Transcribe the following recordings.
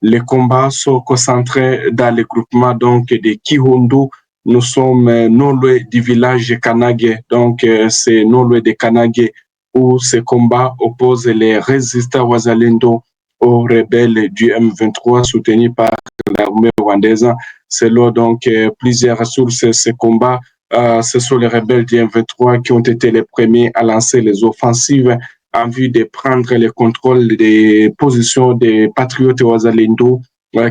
Les combats sont concentrés dans le groupement donc de Kihondo. Nous sommes non loin du village de Kanage, donc c'est non loin de Kanage où ces combats opposent les résistants Wazalendo aux rebelles du M23 soutenus par l'armée rwandaise. Selon donc plusieurs sources, ces combats, ce sont les rebelles du M23 qui ont été les premiers à lancer les offensives en vue de prendre le contrôle des positions des patriotes Wazalendo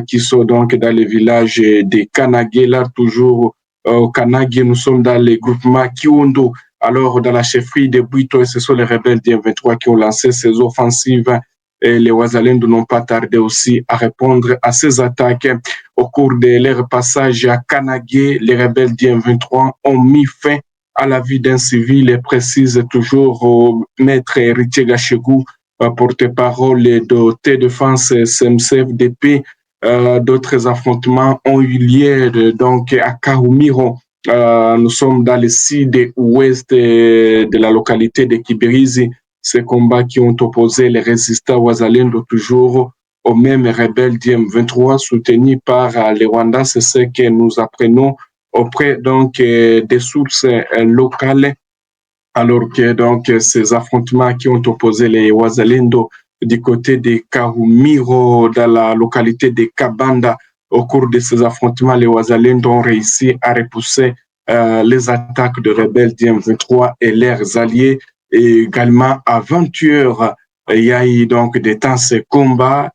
qui sont donc dans le village de Kanage. Là, toujours au Kanage, nous sommes dans le groupement Kihondo. Alors, dans la chefferie de Buito, ce sont les rebelles du M23 qui ont lancé ces offensives. Et les Wazalendo n'ont pas tardé aussi à répondre à ces attaques. Au cours de leur passage à Kanage, les rebelles du M23 ont mis fin à la vie d'un civil et précise toujours maître Héritier Gachegou, porte-parole de T-Défense SMCFDP. D'autres affrontements ont eu lieu donc à Kahumiro. Nous sommes dans le sud-ouest de la localité de Kibirizi. Ces combats qui ont opposé les résistants Wazalendo toujours aux mêmes rebelles du M23 soutenus par les Rwandais. C'est ce que nous apprenons auprès donc des sources locales, alors que donc ces affrontements qui ont opposé les Wazalendo du côté de Kahumiro dans la localité de Kabanda. Au cours de ces affrontements, les Wazalendo ont réussi à repousser les attaques de rebelles du M23 et leurs alliés. Et également à 20h, il y a eu donc des temps ces combats.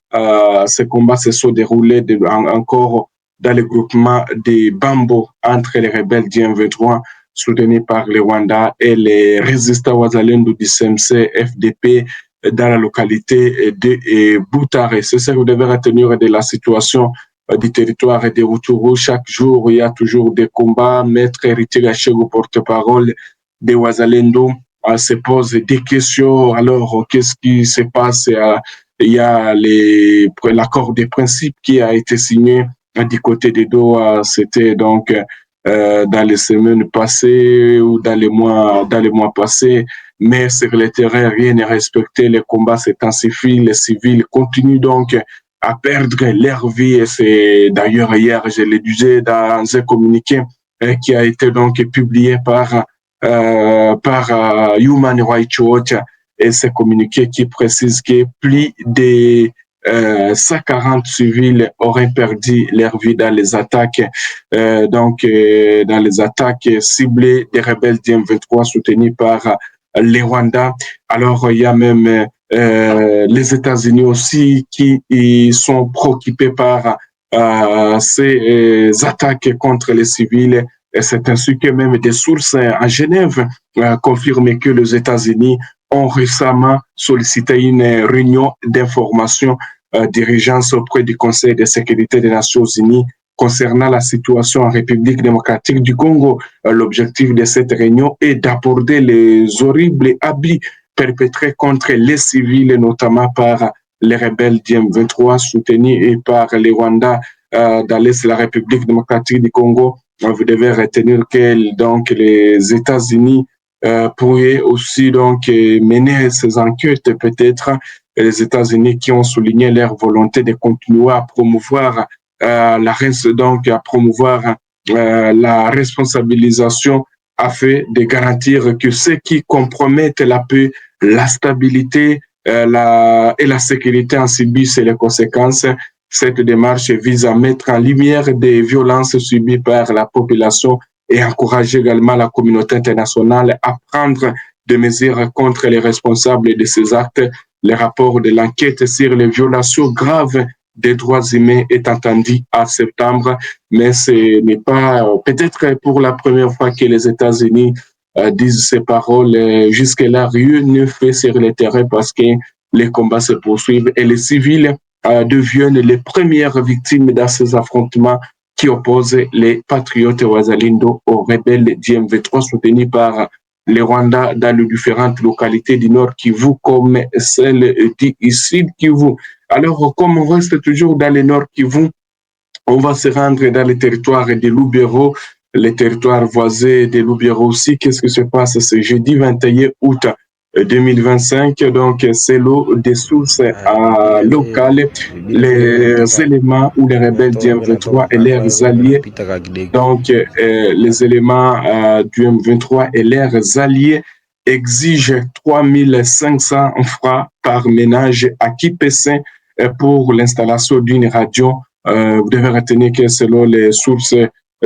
Ces combats se sont déroulés encore dans le groupement de Bambo entre les rebelles du M23 soutenus par le Rwanda et les résistants Wazalendo du CMC FDP dans la localité de Boutare. C'est ça que vous devez retenir de la situation du territoire de Rutshuru. Chaque jour, il y a toujours des combats. Maître Héritier Gachegou, porte-parole de Wazalendo, se pose des questions. Alors, qu'est-ce qui se passe? Il y a l'accord de principe qui a été signé du côté de Doha. C'était donc dans les semaines passées ou dans les mois passés. Mais sur le terrain, rien n'est respecté. Les combats s'intensifient. Les civils continuent donc à perdre leur vie. Et c'est d'ailleurs hier, je le disais dans un communiqué qui a été donc publié par Human Rights Watch, et ce communiqué qui précise que plus de 140 civils auraient perdu leur vie dans les attaques, dans les attaques ciblées des rebelles du M23 soutenus par les Rwandais. Alors, il y a même les États-Unis aussi qui sont préoccupés par ces attaques contre les civils. Et c'est ainsi que même des sources à Genève confirment que les États-Unis ont récemment sollicité une réunion d'information d'urgence auprès du Conseil de sécurité des Nations Unies concernant la situation en République démocratique du Congo. L'objectif de cette réunion est d'aborder les horribles abus perpétrés contre les civils, notamment par les rebelles du M23 soutenus par les Rwandais dans l'Est de la République démocratique du Congo. Vous devez retenir que donc les États-Unis pourraient aussi donc mener ces enquêtes, peut-être les États-Unis qui ont souligné leur volonté de continuer à promouvoir la responsabilisation afin de garantir que ceux qui compromettent la paix, la stabilité et la sécurité en subissent les conséquences. Cette démarche vise à mettre en lumière des violences subies par la population et encourager également la communauté internationale à prendre des mesures contre les responsables de ces actes. Le rapport de l'enquête sur les violations graves des droits humains est attendu en septembre, mais ce n'est pas peut-être pour la première fois que les États-Unis disent ces paroles. Jusque-là, rien ne fait sur le terrain parce que les combats se poursuivent et les civils deviennent les premières victimes dans ces affrontements qui opposent les patriotes Wazalendo aux rebelles du M23 soutenus par les Rwandais dans les différentes localités du Nord Kivu comme celle du Sud Kivu. Alors, comme on reste toujours dans le Nord Kivu, on va se rendre dans les territoires de Lubero, les territoires voisins de Lubero aussi. Qu'est-ce qui se passe ce jeudi 21 août? 2025. Donc, c'est l'eau des sources locales, les éléments où les rebelles du M23 et leurs alliés, donc les éléments du M23 et leurs alliés exigent 3500 francs par ménage à Kipessin pour l'installation d'une radio. Vous devez retenir que selon les sources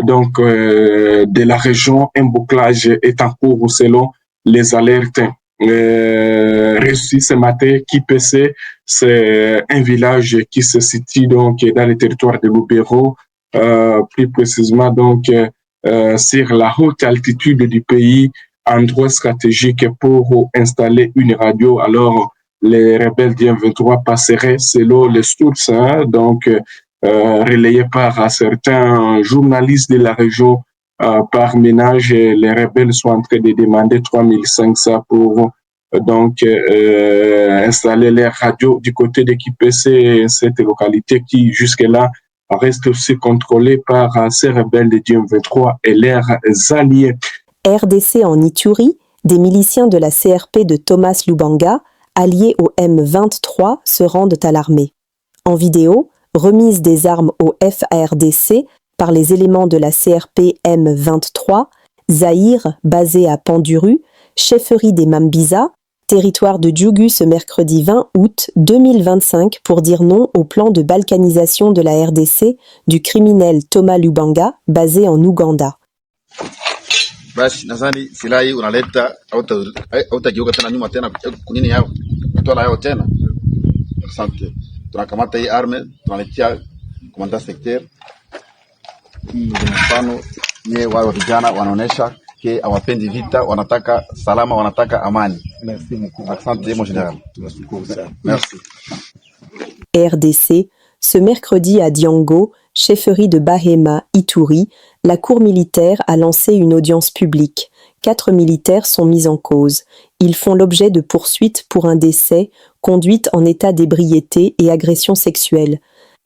donc, de la région, un bouclage est en cours selon les alertes reçues ce matin. Kipessin, c'est un village qui se situe donc dans le territoire de Lubero, plus précisément donc sur la haute altitude du pays, endroit stratégique pour installer une radio. Alors, les rebelles du M23 passeraient selon les sources, donc relayées par certains journalistes de la région par ménage. Les rebelles sont en train de demander 3500 pour donc installer les radios du côté de Kipessin, cette localité qui jusque-là reste aussi contrôlée par ces rebelles de M23 et leurs alliés. RDC en Ituri, des miliciens de la CRP de Thomas Lubanga, alliés au M23, se rendent à l'armée. En vidéo, remise des armes au FARDC par les éléments de la CRP M23, Zaïre, basé à Panduru, chefferie des Mambisa, territoire de Djougou ce mercredi 20 août 2025 pour dire non au plan de balkanisation de la RDC du criminel Thomas Lubanga, basé en Ouganda. Basi nadhani silaha hii unaleta hautageuka tena nyuma tena kunini yao kutoa yao tena. Asante. Tunakamata hii arme tunaletea komanda secteur. Mfano nie wao vijana wanaonesha ke hawapendi vita, wanataka salama, wanataka amani. Merci beaucoup. Asante mon général. Tunashukuru sana. Merci. RDC, ce mercredi à Diango, chefferie de Bahema, Ituri, la cour militaire a lancé une audience publique. 4 militaires sont mis en cause. Ils font l'objet de poursuites pour un décès, conduite en état d'ébriété et agression sexuelle.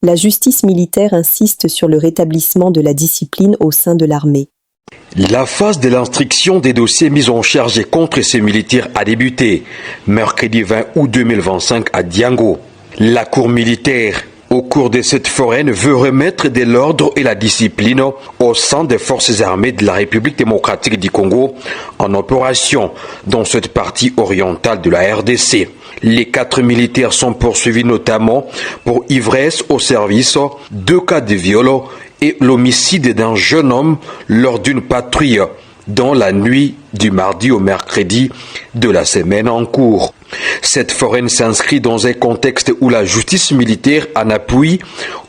La justice militaire insiste sur le rétablissement de la discipline au sein de l'armée. La phase de l'instruction des dossiers mis en charge contre ces militaires a débuté mercredi 20 août 2025 à Diango. La cour militaire, au cours de cette foraine, veut remettre de l'ordre et la discipline au sein des forces armées de la République démocratique du Congo en opération dans cette partie orientale de la RDC. Les 4 militaires sont poursuivis notamment pour ivresse au service, 2 cas de viol et l'homicide d'un jeune homme lors d'une patrouille dans la nuit du mardi au mercredi de la semaine en cours. Cette foraine s'inscrit dans un contexte où la justice militaire, en appui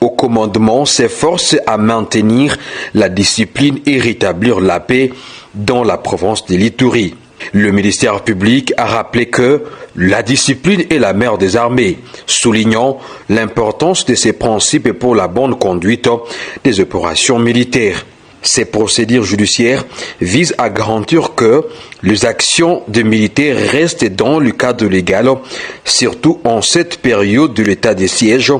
au commandement, s'efforce à maintenir la discipline et rétablir la paix dans la province de l'Ituri. Le ministère public a rappelé que la discipline est la mère des armées, soulignant l'importance de ces principes pour la bonne conduite des opérations militaires. Ces procédures judiciaires visent à garantir que les actions des militaires restent dans le cadre légal, surtout en cette période de l'état de siège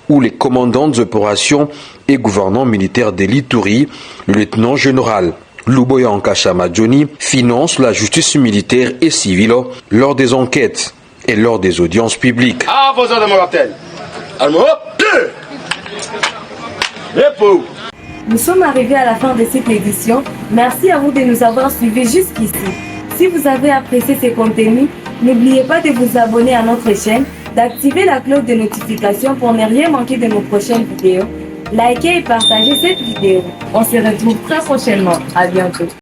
où les commandants des opérations et gouvernants militaires de l'Ituri, le lieutenant-général Luboya Nkashama Johnny, finance la justice militaire et civile lors des enquêtes et lors des audiences publiques. Nous sommes arrivés à la fin de cette édition. Merci à vous de nous avoir suivis jusqu'ici. Si vous avez apprécié ces contenus, n'oubliez pas de vous abonner à notre chaîne, d'activer la cloche de notification pour ne rien manquer de nos prochaines vidéos. Likez et partagez cette vidéo. On se retrouve très prochainement. À bientôt.